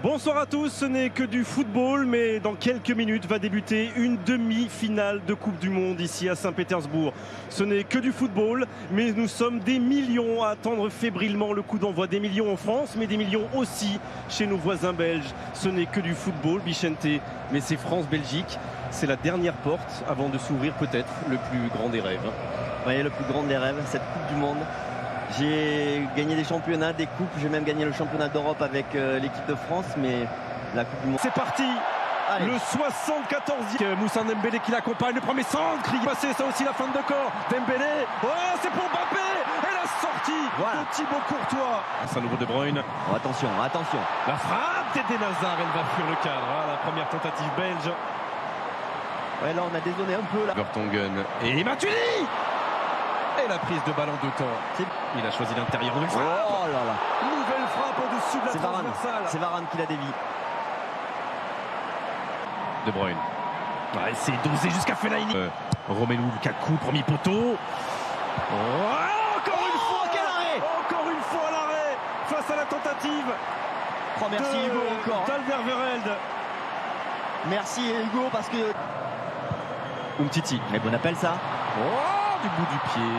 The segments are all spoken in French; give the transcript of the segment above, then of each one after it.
Bonsoir à tous, ce n'est que du football, mais dans quelques minutes va débuter une demi-finale de Coupe du Monde ici à Saint-Pétersbourg. Ce n'est que du football, mais nous sommes des millions à attendre fébrilement le coup d'envoi. Des millions en France, mais des millions aussi chez nos voisins belges. Ce n'est que du football, Bichente, mais c'est France-Belgique. C'est la dernière porte avant de s'ouvrir peut-être le plus grand des rêves. Oui, le plus grand des rêves, cette Coupe du Monde. J'ai gagné des championnats, des coupes, j'ai même gagné le championnat d'Europe avec l'équipe de France, mais la Coupe du Monde... C'est parti. Allez. Le 74e, Moussa Dembélé qui l'accompagne, le premier centre, passé, ça aussi la fin de corps, Dembélé, oh c'est pour Mbappé, et la sortie de Thibaut Courtois. C'est un nouveau De Bruyne. Oh, attention, attention. La frappe d'Eden Hazard, elle va fuir le cadre, hein, la première tentative belge. Ouais, là on a dézonné un peu là. Vertonghen et Matuidi. Et la prise de balle en deux temps. Il a choisi l'intérieur. Oh là là. Nouvelle frappe au-dessus de la transversale. C'est Varane qui la dévie. De Bruyne. Ouais, c'est dosé jusqu'à Fellaini. Romelu Lukaku, premier poteau. Encore une fois. Quel arrêt. Encore une fois l'arrêt face à la tentative. Oh, merci Hugo encore. d'Alderweireld. Merci Hugo parce que... Umtiti. Mais bon appel ça. Oh, du bout du pied.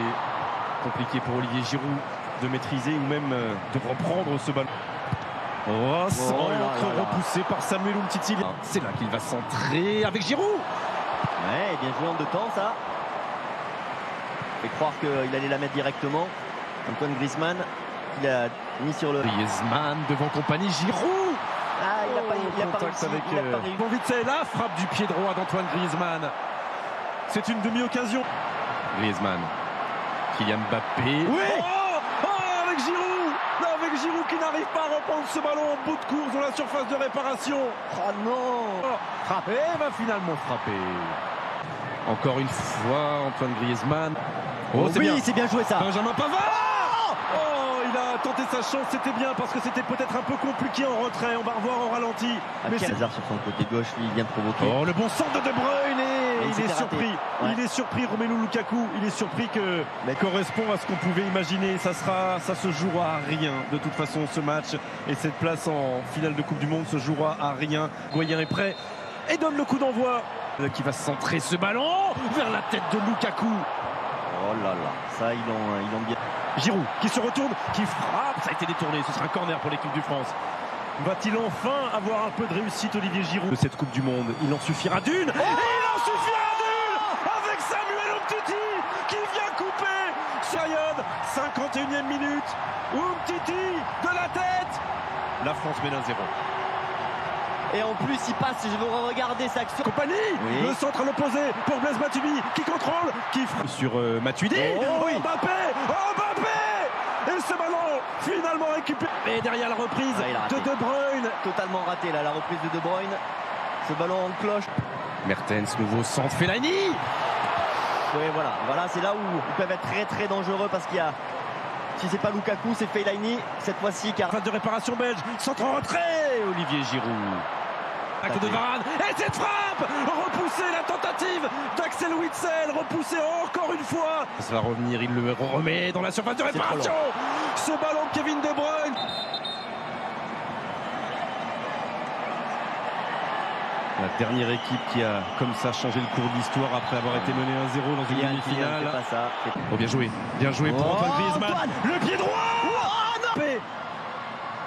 Compliqué pour Olivier Giroud de maîtriser ou même de reprendre ce ballon. Repoussé par Samuel Umtiti. C'est là qu'il va centrer avec Giroud. Ouais, bien joué en deux temps ça. Fait croire qu'il allait la mettre directement. Antoine Griezmann, il a mis sur le... Griezmann devant compagnie, Giroud. Ah, il a pas contact réussi. avec bon vite, la frappe du pied droit d'Antoine Griezmann. C'est une demi-occasion. Griezmann. Kylian Mbappé. Oui. Avec Giroud. Non, avec Giroud qui n'arrive pas à reprendre ce ballon en bout de course dans la surface de réparation. Oh non. Frappé, va finalement frapper. Encore une fois, Antoine Griezmann. Oh, oui, c'est bien joué ça. Benjamin Pavard. Oh, il a tenté sa chance, c'était bien parce que c'était peut-être un peu compliqué en retrait. On va revoir en ralenti. Mais Hazard sur son côté gauche, lui, il vient provoquer. Oh, le bon centre de De Bruyne et il est surpris. Ouais. Il est surpris, Romelu Lukaku. Il est surpris que correspond à ce qu'on pouvait imaginer. Ça se jouera à rien. De toute façon, ce match et cette place en finale de Coupe du Monde se jouera à rien. Goyen est prêt et donne le coup d'envoi. Qui va centrer ce ballon vers la tête de Lukaku. Oh là là, ça ils l'ont bien. Giroud qui se retourne, qui frappe, ça a été détourné, ce sera un corner pour l'équipe de France. Va-t-il enfin avoir un peu de réussite, Olivier Giroud, de cette Coupe du Monde? Il en suffira d'une, et il en suffira d'une avec Samuel Umtiti qui vient couper. Sayed, 51e minute, Umtiti de la tête. La France mène 1-0. Et en plus il passe, je veux regarder sa action. Compagnie, le centre à l'opposé pour Blaise Matuidi qui contrôle, qui frappe sur Matuidi. Mbappé, et ce ballon finalement récupéré. Et derrière la reprise de De Bruyne. Totalement raté là, la reprise de De Bruyne. Ce ballon en cloche. Mertens, nouveau centre, Fellaini. Oui, voilà, c'est là où ils peuvent être très très dangereux parce qu'il y a... Si c'est pas Lukaku, c'est Fellaini cette fois-ci car... Phase de réparation belge, centre en retrait, Olivier Giroud. Acte de Varane, et cette frappe repoussée, la tentative d'Axel Witsel, repoussée encore une fois. Ça va revenir, il le remet dans la surface de réparation. Ce ballon de Kevin De Bruyne. La dernière équipe qui a comme ça changé le cours de l'histoire après avoir été menée 1-0 dans une demi-finale. Oh, bien joué pour Antoine Griezmann. Le pied droit.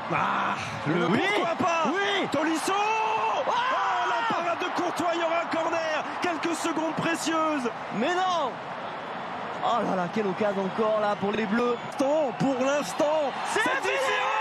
Pourquoi pas. Tolisso. La parade de Courtois, il y aura un corner. Quelques secondes précieuses. Mais non. Oh là là, quelle occasion encore là pour les Bleus. Pour l'instant, c'est fini.